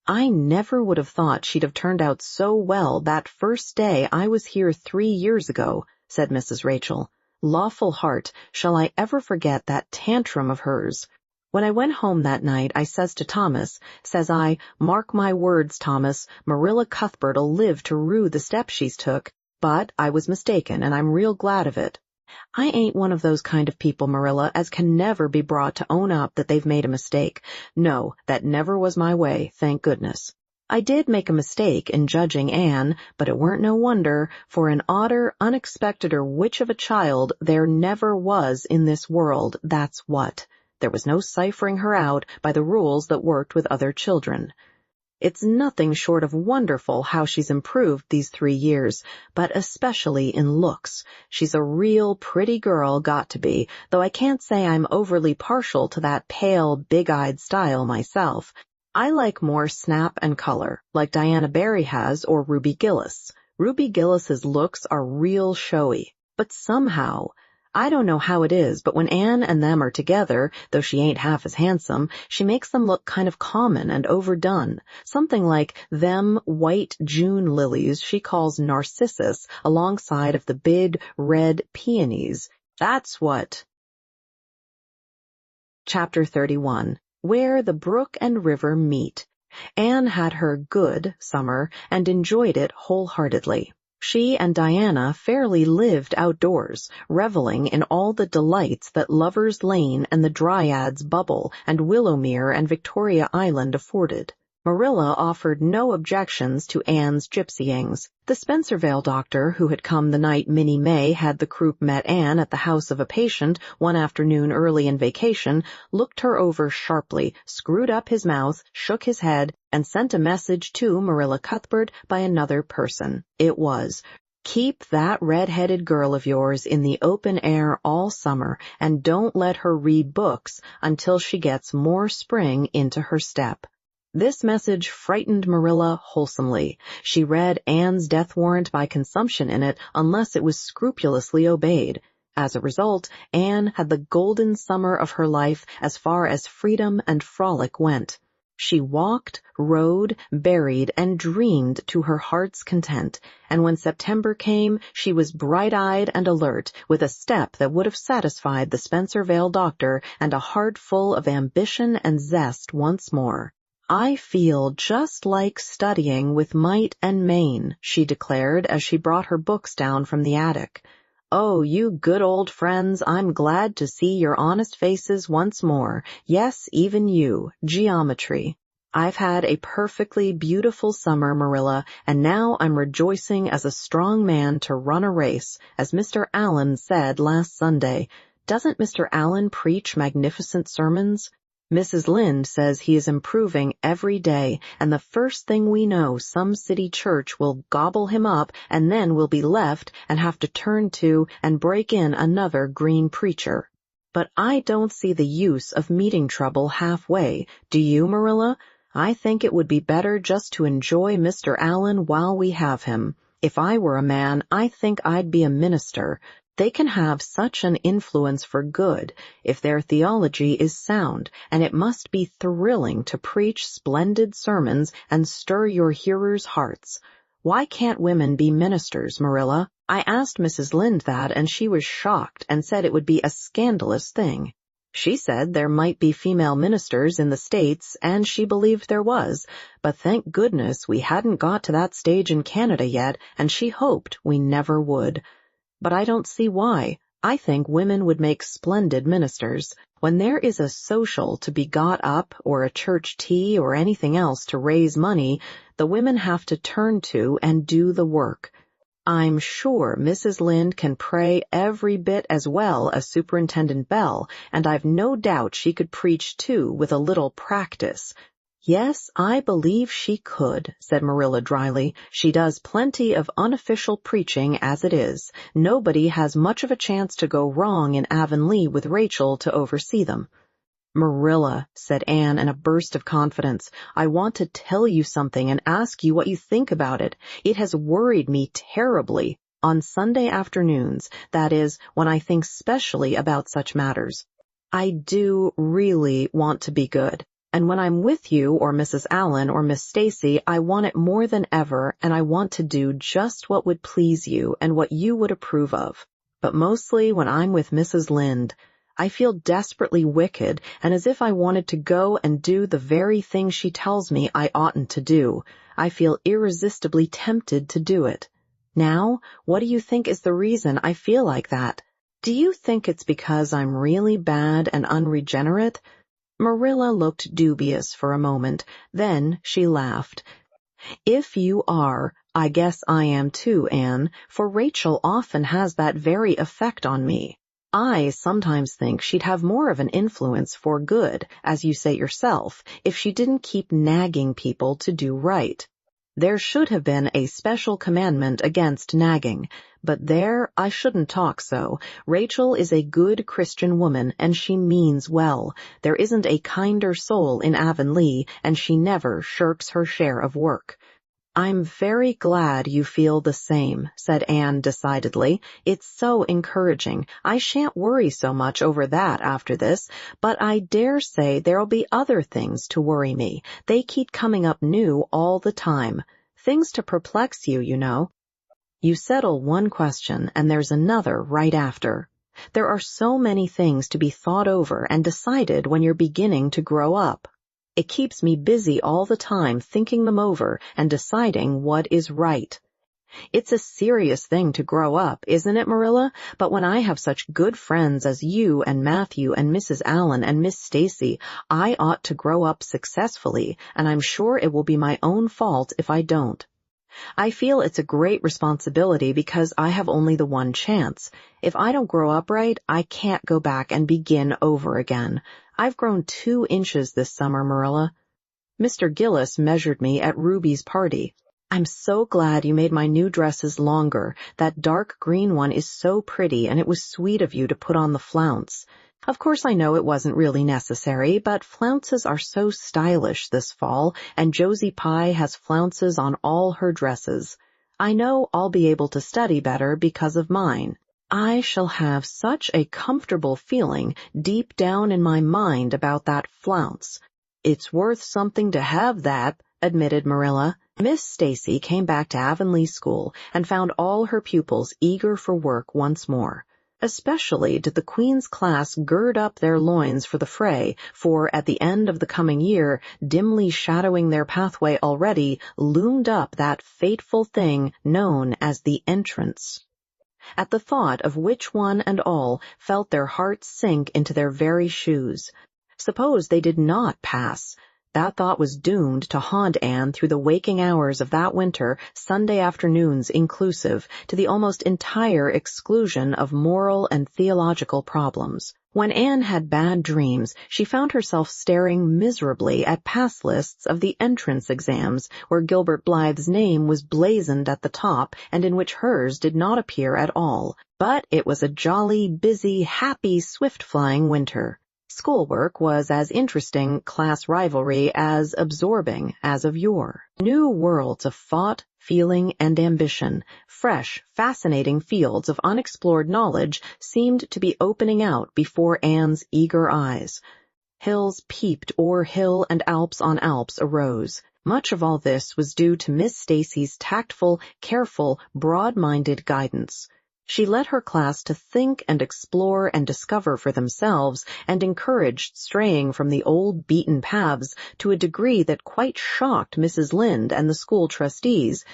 "I never would have thought she'd have turned out so well that first day I was here 3 years ago," said Mrs. Rachel. "Lawful heart, shall I ever forget that tantrum of hers? When I went home that night, I says to Thomas, says I, 'Mark my words, Thomas, Marilla Cuthbert'll live to rue the step she's took,' but I was mistaken, and I'm real glad of it. I ain't one of those kind of people, Marilla, as can never be brought to own up that they've made a mistake. No, that never was my way, thank goodness. I did make a mistake in judging Anne, but it weren't no wonder, for an odder, unexpecteder witch of a child there never was in this world, that's what. There was no ciphering her out by the rules that worked with other children. It's nothing short of wonderful how she's improved these 3 years, but especially in looks. She's a real pretty girl, got to be, though I can't say I'm overly partial to that pale, big-eyed style myself. I like more snap and color, like Diana Barry has or Ruby Gillis. Ruby Gillis's looks are real showy, but somehow, I don't know how it is, but when Anne and them are together, though she ain't half as handsome, she makes them look kind of common and overdone, something like them white June lilies she calls narcissus alongside of the big red peonies. That's what. Chapter 31. where the brook and river meet. Anne had her good summer and enjoyed it wholeheartedly. She and Diana fairly lived outdoors, reveling in all the delights that Lover's Lane and the Dryads Bubble and Willowmere and Victoria Island afforded. Marilla offered no objections to Anne's gypsyings. The Spencervale doctor, who had come the night Minnie May had the croup met Anne at the house of a patient one afternoon early in vacation, looked her over sharply, screwed up his mouth, shook his head, and sent a message to Marilla Cuthbert by another person. It was, "Keep that red-headed girl of yours in the open air all summer, and don't let her read books until she gets more spring into her step." This message frightened Marilla wholesomely. She read Anne's death warrant by consumption in it unless it was scrupulously obeyed. As a result, Anne had the golden summer of her life as far as freedom and frolic went. She walked, rode, berried, and dreamed to her heart's content, and when September came, she was bright-eyed and alert, with a step that would have satisfied the Spencervale doctor and a heart full of ambition and zest once more. "I feel just like studying with might and main," she declared as she brought her books down from the attic. "Oh, you good old friends, I'm glad to see your honest faces once more. Yes, even you, geometry. I've had a perfectly beautiful summer, Marilla, and now I'm rejoicing as a strong man to run a race, as Mr. Allen said last Sunday. Doesn't Mr. Allen preach magnificent sermons? Mrs. Lynde says he is improving every day, and the first thing we know some city church will gobble him up, and then we'll be left and have to turn to and break in another green preacher. But I don't see the use of meeting trouble halfway. Do you, Marilla? I think it would be better just to enjoy Mr. Allen while we have him. If I were a man, I think I'd be a minister. They can have such an influence for good if their theology is sound, and it must be thrilling to preach splendid sermons and stir your hearers' hearts. Why can't women be ministers, Marilla? I asked Mrs. Lynde that, and she was shocked and said it would be a scandalous thing. She said there might be female ministers in the States, and she believed there was, but thank goodness we hadn't got to that stage in Canada yet, and she hoped we never would. But I don't see why. I think women would make splendid ministers. When there is a social to be got up, or a church tea, or anything else to raise money, the women have to turn to and do the work. I'm sure Mrs. Lynde can pray every bit as well as Superintendent Bell, and I've no doubt she could preach too with a little practice. Yes, I believe she could, said Marilla dryly. She does plenty of unofficial preaching as it is. Nobody has much of a chance to go wrong in Avonlea with Rachel to oversee them. Marilla, said Anne in a burst of confidence, I want to tell you something and ask you what you think about it. It has worried me terribly on Sunday afternoons, that is, when I think specially about such matters. I do really want to be good. And when I'm with you or Mrs. Allen or Miss Stacy, I want it more than ever, and I want to do just what would please you and what you would approve of. But mostly when I'm with Mrs. Lynde, I feel desperately wicked and as if I wanted to go and do the very thing she tells me I oughtn't to do. I feel irresistibly tempted to do it. Now, what do you think is the reason I feel like that? Do you think it's because I'm really bad and unregenerate? Marilla looked dubious for a moment. Then she laughed. If you are, I guess I am too, Anne, for Rachel often has that very effect on me. I sometimes think she'd have more of an influence for good, as you say yourself, if she didn't keep nagging people to do right. There should have been a special commandment against nagging, but there I shouldn't talk so. Rachel is a good Christian woman, and she means well. There isn't a kinder soul in Avonlea, and she never shirks her share of work. I'm very glad you feel the same, said Anne decidedly. It's so encouraging. I shan't worry so much over that after this, but I dare say there'll be other things to worry me. They keep coming up new all the time. Things to perplex you, you know. You settle one question, and there's another right after. There are so many things to be thought over and decided when you're beginning to grow up. It keeps me busy all the time thinking them over and deciding what is right. It's a serious thing to grow up, isn't it, Marilla? But when I have such good friends as you and Matthew and Mrs. Allen and Miss Stacy, I ought to grow up successfully, and I'm sure it will be my own fault if I don't. I feel it's a great responsibility because I have only the one chance. If I don't grow up right, I can't go back and begin over again. I've grown 2 inches this summer, Marilla. Mr. Gillis measured me at Ruby's party. I'm so glad you made my new dresses longer. That dark green one is so pretty, and it was sweet of you to put on the flounce. Of course I know it wasn't really necessary, but flounces are so stylish this fall, and Josie Pye has flounces on all her dresses. I know I'll be able to study better because of mine. I shall have such a comfortable feeling deep down in my mind about that flounce. It's worth something to have that, admitted Marilla. Miss Stacy came back to Avonlea School and found all her pupils eager for work once more. Especially did the Queen's class gird up their loins for the fray, for at the end of the coming year, dimly shadowing their pathway already, loomed up that fateful thing known as the entrance. At the thought of which one and all felt their hearts sink into their very shoes. Suppose they did not pass. That thought was doomed to haunt Anne through the waking hours of that winter, Sunday afternoons inclusive, to the almost entire exclusion of moral and theological problems. When Anne had bad dreams, she found herself staring miserably at pass lists of the entrance exams, where Gilbert Blythe's name was blazoned at the top and in which hers did not appear at all. But it was a jolly, busy, happy, swift-flying winter. Schoolwork was as interesting, class rivalry as absorbing as of yore. New worlds of thought, feeling, and ambition, fresh, fascinating fields of unexplored knowledge seemed to be opening out before Anne's eager eyes. Hills peeped o'er hill and Alps on Alps arose. Much of all this was due to Miss Stacy's tactful, careful, broad-minded guidance. She led her class to think and explore and discover for themselves, and encouraged straying from the old beaten paths to a degree that quite shocked Mrs. Lynde and the school trustees,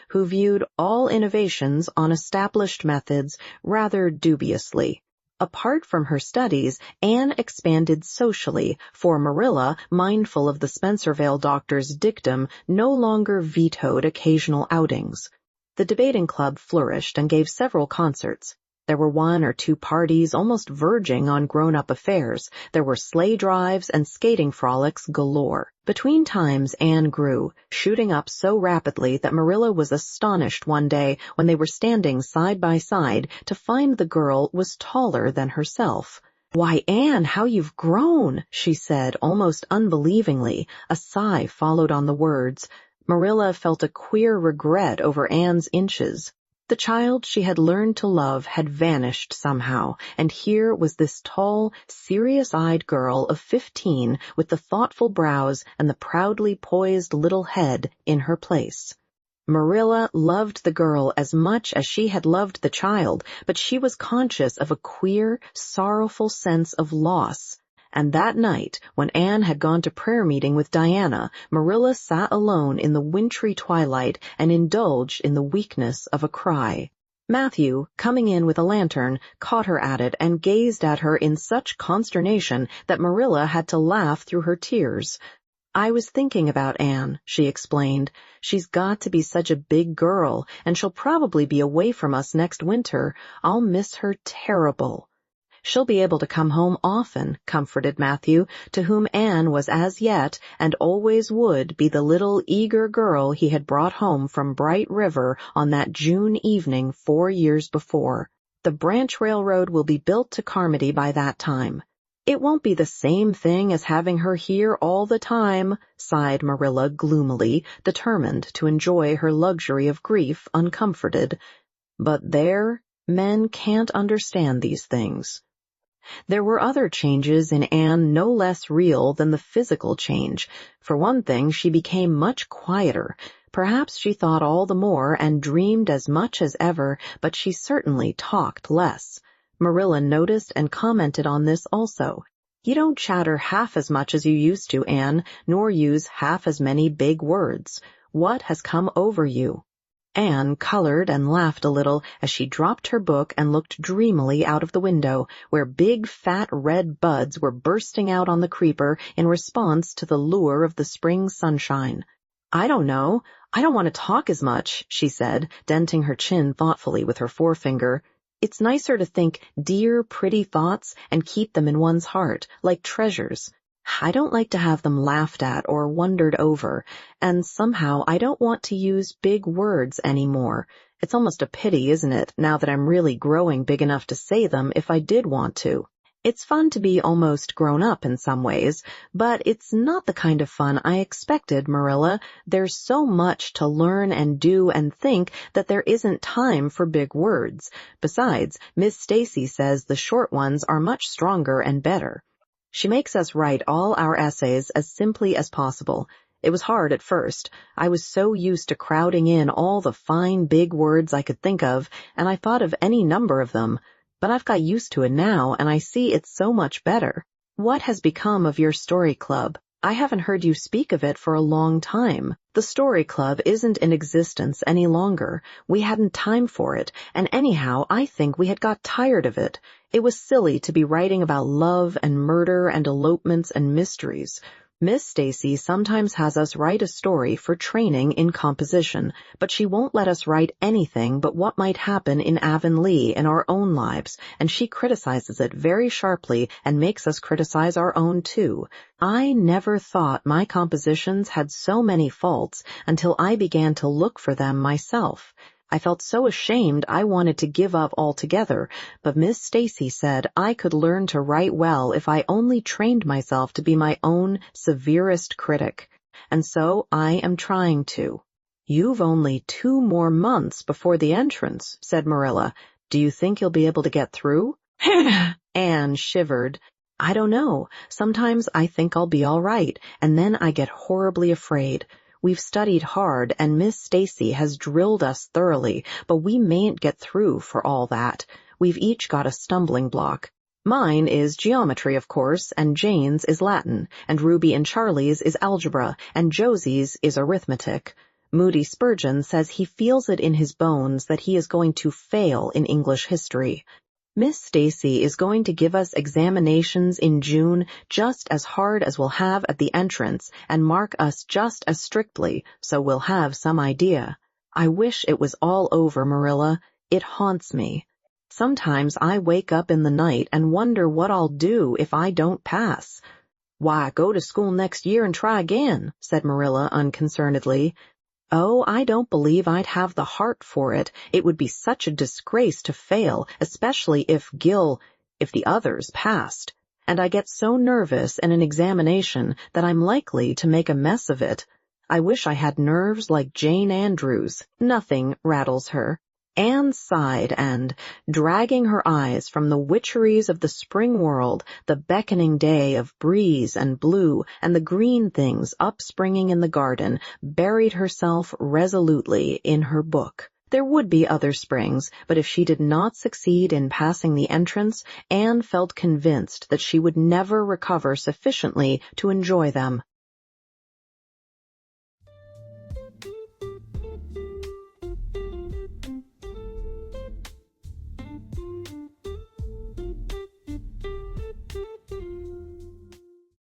who viewed all innovations on established methods rather dubiously. Apart from her studies, Anne expanded socially, for Marilla, mindful of the Spencervale doctor's dictum, no longer vetoed occasional outings. The debating club flourished and gave several concerts. There were 1 or 2 parties almost verging on grown-up affairs. There were sleigh drives and skating frolics galore. Between times Anne grew, shooting up so rapidly that Marilla was astonished one day when they were standing side by side to find the girl was taller than herself. "Why, Anne, how you've grown," she said almost unbelievingly. A sigh followed on the words. Marilla felt a queer regret over Anne's inches. The child she had learned to love had vanished somehow, and here was this tall, serious-eyed girl of 15 with the thoughtful brows and the proudly poised little head in her place. Marilla loved the girl as much as she had loved the child, but she was conscious of a queer, sorrowful sense of loss. And that night, when Anne had gone to prayer meeting with Diana, Marilla sat alone in the wintry twilight and indulged in the weakness of a cry. Matthew, coming in with a lantern, caught her at it and gazed at her in such consternation that Marilla had to laugh through her tears. "I was thinking about Anne," she explained. "She's got to be such a big girl, and she'll probably be away from us next winter. I'll miss her terrible." "She'll be able to come home often," comforted Matthew, to whom Anne was as yet, and always would, be the little eager girl he had brought home from Bright River on that June evening 4 years before. "The branch railroad will be built to Carmody by that time." "It won't be the same thing as having her here all the time," sighed Marilla gloomily, determined to enjoy her luxury of grief uncomforted. But there, men can't understand these things. There were other changes in Anne no less real than the physical change. For one thing, she became much quieter. Perhaps she thought all the more and dreamed as much as ever, but she certainly talked less. Marilla noticed and commented on this also. You don't chatter half as much as you used to, Anne, nor use half as many big words. What has come over you? Anne colored and laughed a little as she dropped her book and looked dreamily out of the window, where big fat red buds were bursting out on the creeper in response to the lure of the spring sunshine. I don't know. I don't want to talk as much, she said, denting her chin thoughtfully with her forefinger. It's nicer to think dear, pretty thoughts and keep them in one's heart, like treasures. I don't like to have them laughed at or wondered over, and somehow I don't want to use big words anymore. It's almost a pity, isn't it, now that I'm really growing big enough to say them if I did want to. It's fun to be almost grown up in some ways, but it's not the kind of fun I expected, Marilla. There's so much to learn and do and think that there isn't time for big words. Besides, Miss Stacy says the short ones are much stronger and better. She makes us write all our essays as simply as possible. It was hard at first. I was so used to crowding in all the fine big words I could think of, and I thought of any number of them. But I've got used to it now, and I see it's so much better. What has become of your story club? I haven't heard you speak of it for a long time. The story club isn't in existence any longer. We hadn't time for it, and anyhow, I think we had got tired of it. It was silly to be writing about love and murder and elopements and mysteries. Miss Stacy sometimes has us write a story for training in composition, but she won't let us write anything but what might happen in Avonlea in our own lives, and she criticizes it very sharply and makes us criticize our own too. I never thought my compositions had so many faults until I began to look for them myself. I felt so ashamed I wanted to give up altogether, but Miss Stacy said I could learn to write well if I only trained myself to be my own severest critic. And so I am trying to. You've only 2 more months before the entrance, said Marilla. Do you think you'll be able to get through? Anne shivered. I don't know. Sometimes I think I'll be all right, and then I get horribly afraid. We've studied hard, and Miss Stacy has drilled us thoroughly, but we mayn't get through for all that. We've each got a stumbling block. Mine is geometry, of course, and Jane's is Latin, and Ruby and Charlie's is algebra, and Josie's is arithmetic. Moody Spurgeon says he feels it in his bones that he is going to fail in English history. Miss Stacy is going to give us examinations in June just as hard as we'll have at the entrance and mark us just as strictly, so we'll have some idea. I wish it was all over, Marilla. It haunts me. Sometimes I wake up in the night and wonder what I'll do if I don't pass. Why, go to school next year and try again, said Marilla unconcernedly. Oh, I don't believe I'd have the heart for it. It would be such a disgrace to fail, especially if the others passed. And I get so nervous in an examination that I'm likely to make a mess of it. I wish I had nerves like Jane Andrews. Nothing rattles her. Anne sighed and, dragging her eyes from the witcheries of the spring world, the beckoning day of breeze and blue, and the green things upspringing in the garden, buried herself resolutely in her book. There would be other springs, but if she did not succeed in passing the entrance, Anne felt convinced that she would never recover sufficiently to enjoy them.